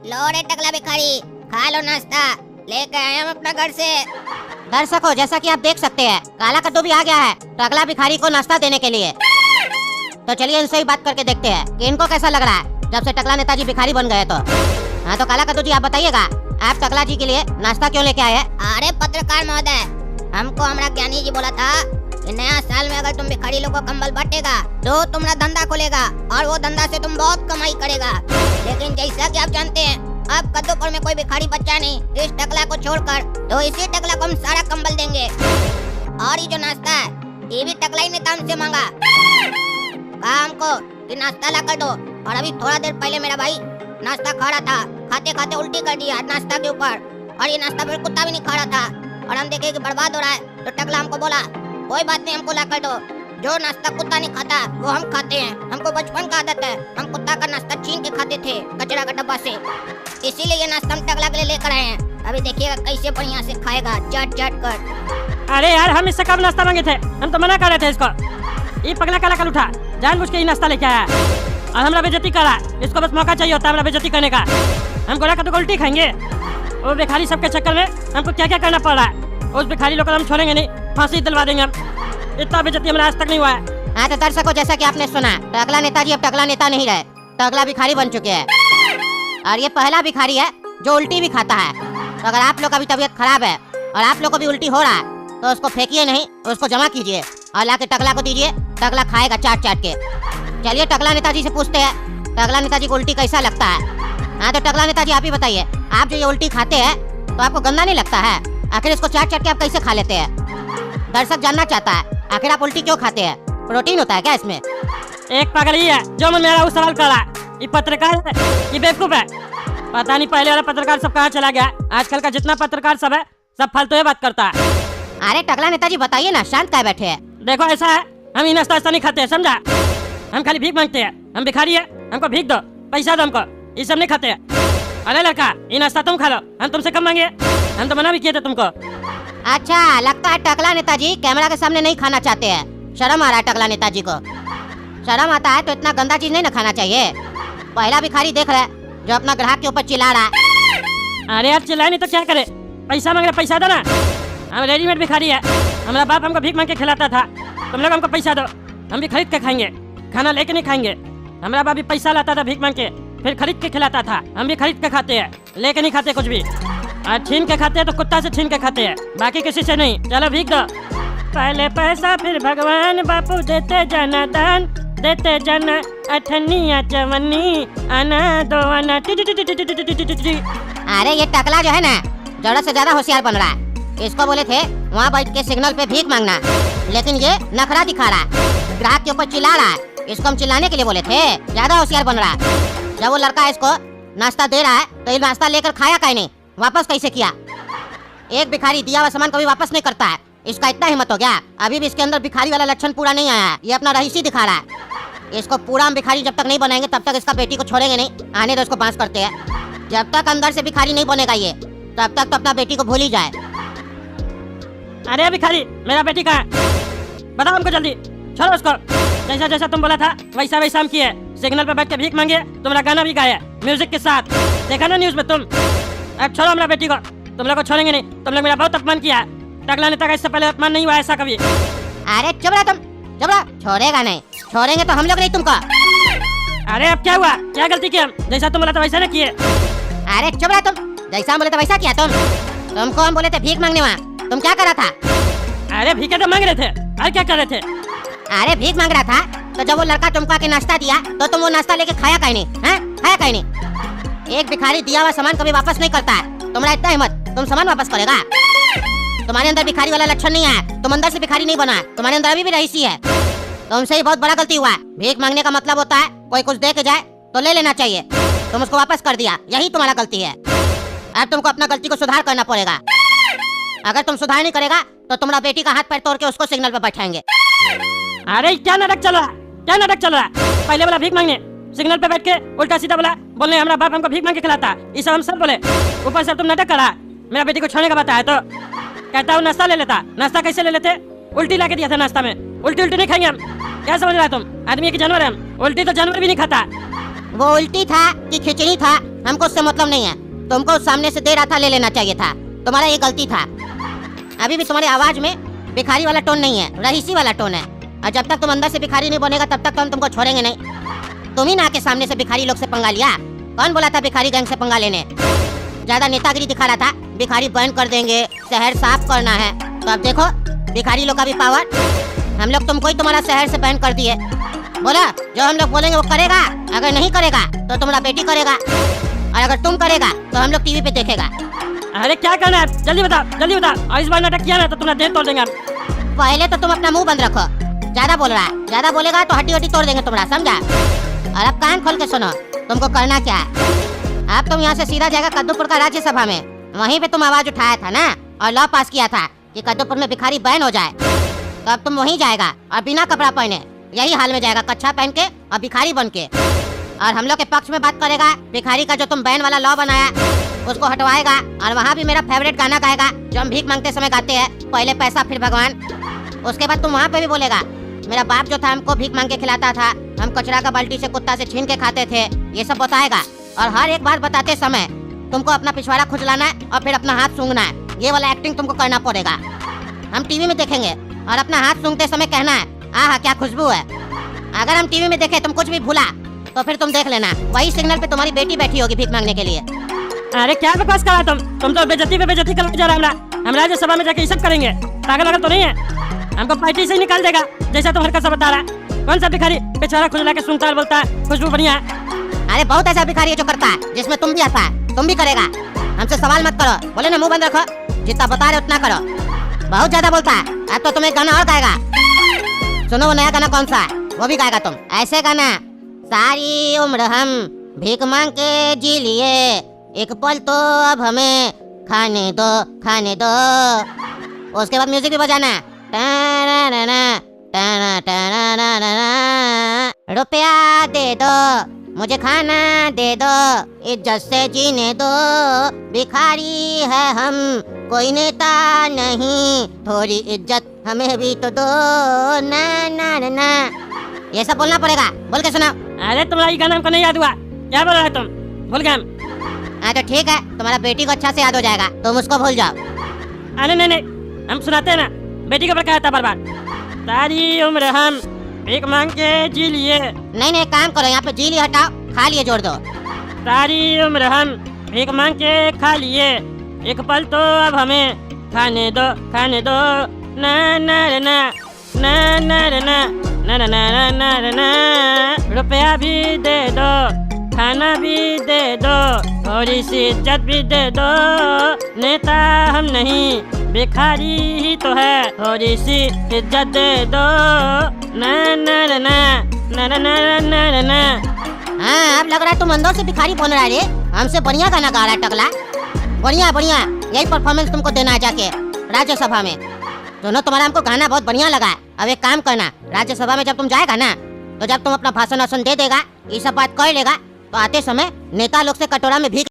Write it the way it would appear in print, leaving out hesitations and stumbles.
लो रे टकला भिखारी, खा लो नाश्ता, लेकर आए हम अपना घर से। दर्शकों, जैसा कि आप देख सकते हैं, काला कद्दू भी आ गया है टकला भिखारी को नाश्ता देने के लिए। तो चलिए इनसे ही बात करके देखते हैं कि इनको कैसा लग रहा है जब से टकला नेताजी भिखारी बन गए। तो हाँ, तो काला कद्दू जी, आप बताइएगा, आप टकला जी के लिए नाश्ता क्यों लेके आए हैं? अरे पत्रकार महोदय, हमको हमारा ज्ञानी जी बोला था कि नया साल में अगर तुम भिखारी लोग को कंबल बांटेगा तो तुम्हारा धंधा खुलेगा और वो धंधा से तुम बहुत कमाई करेगा। लेकिन जैसा कि आप जानते हैं, अब कद्दूपुर में कोई भिखारी बच्चा नहीं इस टकला को छोड़कर, तो इसी टकला को हम सारा कंबल देंगे। और ये जो नाश्ता है, ये भी टकला ही नेता हमसे मांगा, कहा हमको कि नाश्ता ला कर दो। और अभी थोड़ा देर पहले मेरा भाई नाश्ता खा रहा था, खाते खाते उल्टी कर दिया नाश्ता के ऊपर, और ये नाश्ता फिर कुत्ता भी नहीं खा रहा था। और हम देखे कि बर्बाद हो रहा है, तो टकला हमको बोला कोई बात नहीं, हमको ला कर दो, जो नाश्ता कुत्ता नहीं खाता वो हम खाते हैं। हमको बचपन का आदत है, हम कुत्ता का नाश्ता छीन के खाते थे कचरा का डब्बा से, इसीलिए ये नाश्ता हम टकला के लिए लेकर आए हैं। अभी देखिएगा कैसे बढ़िया से खाएगा, चट चट कर। अरे यार, हम इससे कब नाश्ता मांगे थे? हम तो मना कर रहे थे इसको। ये पगला काला कल उठा, जानबूझ के ही नाश्ता लेके आया और हमरा बेइज्जती करा। इसको बस मौका चाहिए होता है हमरा बेइज्जती करने का। हम गोला कद्दू को उल्टी खाएंगे। वो भिखारी सबके चक्कर में हमको क्या क्या करना पड़ रहा है। उस भिखारी लोग को हम छोड़ेंगे नहीं, फांसी दिलवा देंगे हम। इतना बेइज्जती हमारा आज तक नहीं हुआ है। हाँ, तो दर्शकों, जैसा कि आपने सुना, टकला नेताजी अब टकला नेता नहीं रहे, टकला भिखारी बन चुके हैं। और ये पहला भिखारी है जो उल्टी भी खाता है। तो अगर आप लोग का भी तबीयत खराब है और आप लोग को भी उल्टी हो रहा है, तो उसको फेंकिए नहीं, उसको जमा कीजिए और लाके टकला को दीजिए, टकला खाएगा चाट चाट के। चलिए टकला नेताजी से पूछते हैं, टकला नेताजी को उल्टी कैसा लगता है। हाँ, तो टकला नेताजी, आप ही बताइए, आप जो ये उल्टी खाते हैं तो आपको गंदा नहीं लगता है? आखिर इसको चाट चाट के आप कैसे खा लेते हैं? दर्शक जानना चाहता है, आखिर आप उल्टी क्यों खाते हैं? प्रोटीन होता है क्या इसमें? एक पागल ही है जो मन मेरा वो सवाल कर रहा है। ये पत्रकार है, ये बेवकूफ है। पता नहीं पहले वाला पत्रकार सब कहाँ चला गया। आजकल का जितना पत्रकार सब है, सब फालतू ही बात करता है। अरे टकला नेताजी, बताइए ना, शांत काय बैठे हैं? देखो ऐसा है, हम ये नाश्ता नहीं खाते हैं, समझा? हम खाली भीख मांगते हैं। हम भिखारी है, हमको भीख दो, पैसा दो हमको, ये सब नहीं खाते हैं। अरे लड़का, ये नाश्ता तुम खा लो, हम तुमसे कम मांगे। हम तो मना भी किए थे तुमको। अच्छा, लगता है टकला नेताजी कैमरा के सामने नहीं खाना चाहते हैं। शर्म आ रहा है टकला नेताजी को। शर्म आता है तो इतना गंदा चीज नहीं ना खाना चाहिए। पहला भिखारी देख रहा है जो अपना ग्राहक के ऊपर चिल्ला रहा है। अरे यार, चिल्लाए नहीं तो क्या करे? पैसा मांग रहे, पैसा दो ना। हम रेडीमेड भिखारी है। हमारा बाप हमको भीख मांग के खिलाता था। तुम लोग हमको पैसा दो, हम भी खरीद के खाएंगे, खाना लेके नहीं खाएंगे। हमारा बाप भी पैसा लाता था भीख मांग के, फिर खरीद के खिलाता था। हम भी खरीद के खाते हैं, लेके नहीं खाते कुछ भी। और छीन के खाते हैं तो कुत्ता से छीन के खाते हैं, बाकी किसी से नहीं। चलो भीख दो। पहले पैसा फिर भगवान, बापू देते जाना दान, देते जाना अठन्निया चवन्नी, आना दो आना। अरे ये टकला जो है ना, जरूरत से ज्यादा होशियार बन रहा है। इसको बोले थे वहाँ बैठ के सिग्नल पे भीख मांगना, लेकिन ये नखरा दिखा रहा है, ग्राहक के ऊपर चिल्ला रहा है। इसको हम चिल्लाने के लिए बोले थे, ज्यादा होशियार बन रहा है। जब वो लड़का इसको नाश्ता दे रहा है तो ये नाश्ता लेकर खाया कहीं नहीं, वापस कैसे किया? एक भिखारी दिया हुआ सामान कभी वापस नहीं करता है। इसका इतना हिम्मत हो गया, अभी भी इसके अंदर भिखारी वाला लक्षण पूरा नहीं आया है। ये अपना रईसी दिखा रहा है। इसको पूरा हम भिखारी जब तक नहीं बनाएंगे तब तक इसका बेटी को छोड़ेंगे नहीं। आने दो, इसको बांस करते हैं। जब तक अंदर से भिखारी नहीं बनेगा ये, तब तक तो अपना बेटी को भूल ही जाए। अरे भिखारी, मेरा बेटी कहाँ है? बताओ हमको जल्दी, छोड़ो उसको। जैसा जैसा तुम बोला था वैसा वैसा हम किए। सिग्नल पे बैठ के भीख मांगे, तुम्हारा गाना भी गाया म्यूजिक के साथ, देखा ना न्यूज में तुम। अब छोड़ो हमारा बेटी को, तुम लोग को छोड़ेंगे नहीं। तुम लोग मेरा बहुत अपमान किया। टकला नेता का इससे पहले अपमान नहीं हुआ ऐसा कभी। अरे चुप रहा तुम, चुप रहा। छोड़ेगा नहीं, छोड़ेंगे तो हम लोग नहीं तुमको। अरे अब क्या हुआ? क्या गलती की हम? जैसा तुम बोला था वैसा ना किए। अरे चुप रहा तुम, जैसा हम बोले थे वैसा किया तुम। तुमको हम बोले थे भीख मांगने, वहाँ तुम क्या कर रहा था? अरे भीख तो मांग रहे थे, और क्या कर रहे थे? अरे भीख मांग रहा था, तो जब वो लड़का तुमको आके नाश्ता दिया तो तुम वो नाश्ता लेके खाया कहीं नहीं? हाँ, खाया कहीं नहीं? एक भिखारी दिया हुआ सामान कभी वापस नहीं करता है। तुम्हारा इतना हिम्मत, तुम सामान वापस करेगा? तुम्हारे अंदर भिखारी वाला लक्षण नहीं है, तुम अंदर से भिखारी नहीं बना है, तुम्हारे अंदर अभी भी रईसी है। तुमसे ही बहुत बड़ा गलती हुआ है। भीख मांगने का मतलब होता है कोई कुछ दे के जाए तो ले लेना चाहिए। तुम उसको वापस कर दिया, यही तुम्हारा गलती है। अब तुमको अपना गलती को सुधार करना पड़ेगा। अगर तुम सुधार नहीं करेगा तो तुम्हारा बेटी का हाथ पैर तोड़ के उसको सिग्नल पर बैठाएंगे। अरे क्या नाटक चल रहा है? क्या नाटक चल रहा है? पहले बोला भीख मांगने, सिग्नल पे बैठ के उल्टा सीधा बोलने हमारा बाप हमको भीख मांग के खिलाता, ये सब हम सब बोले। ऊपर से तुम नाटक करा। मेरा बेटी को छोड़ने का बताया तो कहता हूँ नाश्ता ले लेता। नाश्ता कैसे ले लेते? उल्टी ला के दिया था नाश्ता में। उल्टी नहीं खाएंगे हम। क्या समझ रहा है तुम? आदमी की जानवर है हम। उल्टी तो जानवर भी नहीं खाता। वो उल्टी था कि खिचड़ी था हमको उससे मतलब नहीं है। तुमको उस सामने से दे रहा था, ले लेना चाहिए था। तुम्हारा ये गलती था। अभी भी तुम्हारी आवाज में भिखारी वाला टोन नहीं है, रईसी वाला टोन है। और जब तक तुम अंदर से भिखारी नहीं बनेगा तब तक तो हम तुमको छोड़ेंगे नहीं। तुम ही ना के सामने से भिखारी लोग से पंगा लिया। कौन बोला था भिखारी गैंग से पंगा लेने? ज्यादा नेतागिरी दिखा रहा था, भिखारी बैन कर देंगे, शहर साफ करना है। तो अब देखो भिखारी लोग का भी पावर। हम लोग तुमको ही तुम्हारा शहर से बैन कर दिए। बोला जो हम लोग बोलेंगे वो करेगा, अगर नहीं करेगा तो तुम्हारा बेटी करेगा, और अगर तुम करेगा तो हम लोग टीवी पे देखेगा। अरे क्या करना है, जल्दी बताओ जल्दी बताओ। और इस बार नाटक किया ना तो तुम्हारा देह तोड़ देंगे हम। पहले तो तुम अपना मुंह बंद रखो, ज्यादा बोल रहा है। ज्यादा बोलेगा तो हड्डी हड्डी तोड़ देंगे तुम्हारा, समझा? और अब कान खोल के सुनो, तुमको करना क्या है। अब तुम यहाँ से सीधा जाएगा कद्दूपुर का राज्यसभा में। वहीं पे तुम आवाज उठाया था ना और लॉ पास किया था कि कद्दूपुर में भिखारी बैन हो जाए। तो अब तुम वहीं जाएगा और बिना कपड़ा पहने यही हाल में जाएगा, कच्छा पहन के और भिखारी बन के। और हम लोग के पक्ष में बात करेगा। भिखारी का जो तुम बैन वाला लॉ बनाया उसको हटवाएगा। और वहाँ भी मेरा फेवरेट गाना गाएगा जो हम भीख मांगते समय गाते हैं, पहले पैसा फिर भगवान। उसके बाद तुम वहाँ पे भी बोलेगा मेरा बाप जो था हमको भीख मांग के खिलाता था, हम कचरा का बाल्टी से कुत्ता से छीन के खाते थे, ये सब बताएगा। और हर एक बात बताते समय तुमको अपना पिछवाड़ा खुजलाना है और फिर अपना हाथ सूंघना है। ये वाला एक्टिंग तुमको करना पड़ेगा। हम टीवी में देखेंगे और अपना हाथ सूंघते समय कहना है आहा क्या खुशबू है। अगर हम टीवी में देखे तुम कुछ भी भूला तो फिर तुम देख लेना, वही सिग्नल पे तुम्हारी बेटी बैठी होगी भीख मांगने के लिए। अरे क्या बकवास कर रहा तुम तो बेइज्जती पे बेइज्जती करके जा रहा है। हम राज्यसभा में जाके ये सब करेंगे, पागल वागल तो नहीं है? हमको पार्टी से ही निकाल देगा जैसा तुम हरकत से बता रहा है। कौन सा भिखारी बेचारा खुजला के सुनता है, बोलता है खुशबू बढ़िया है। अरे बहुत ऐसा भिखारी है जो करता है, जिसमें तुम भी आता है, तुम भी करेगा। हमसे सवाल मत करो, बोले ना मुंह बंद रखो, जितना बता रहे उतना करो। बहुत ज्यादा बोलता है। अब तो तुम्हें गाना और गाएगा, सुनो वो नया गाना कौन सा है वो भी गाएगा तुम। ऐसे गाना सारी उम्र हम भीख मांग के जी लिए, एक पल तो अब हमें खाने दो खाने दो। उसके बाद म्यूजिक भी बजाना है, रुपया दे दो मुझे खाना दे दो, इज्जत से जीने दो, भिखारी है हम कोई नेता नहीं, थोड़ी इज्जत हमें भी तो दो ना ना ना ना। ये सब बोलना पड़ेगा, बोल के सुनाओ। अरे तुम्हारा ये गाना हमको नहीं याद हुआ, क्या बोल रहा है तुम? भूल गए हम। हाँ तो ठीक है, तुम्हारा बेटी को अच्छा से याद हो जाएगा, तुम उसको भूल जाओ। अरे नहीं हम सुनाते हैं ना, बेटी के ऊपर कहा था बार बार। सारी उम्र हम भीख मांग के जी लिए। नहीं काम करो, यहाँ पे जी लिए हटाओ, खा लिए जोड़ दो। सारी उम्र हम भीख मांग के खा लिए, एक पल तो अब हमें खाने दो ना ना ना ना ना ना ना ना ना ना ना ना। रुपया भी दे दो, खाना भी दे दो, थोड़ी सी इज्जत भी दे दो, नेता हम नहीं भिखारी ही तो है, थोड़ी सी इज्जत दे दो ना ना ना ना ना ना ना ना। हाँ अब लग रहा है तुम अंदर से भिखारी बन रहा है रे। हमसे बढ़िया गाना गा रहा है टकला, बढ़िया बढ़िया। यही परफॉर्मेंस तुमको देना है जाके राज्यसभा में। दोनों तुम्हारा हमको गाना बहुत बढ़िया लगा है। अब एक काम करना, राज्यसभा में जब तुम जाएगा ना तो जब तुम अपना भाषण दे देगा, ये सब बात कर लेगा, तो आते समय नेता लोग से कटोरा में भीख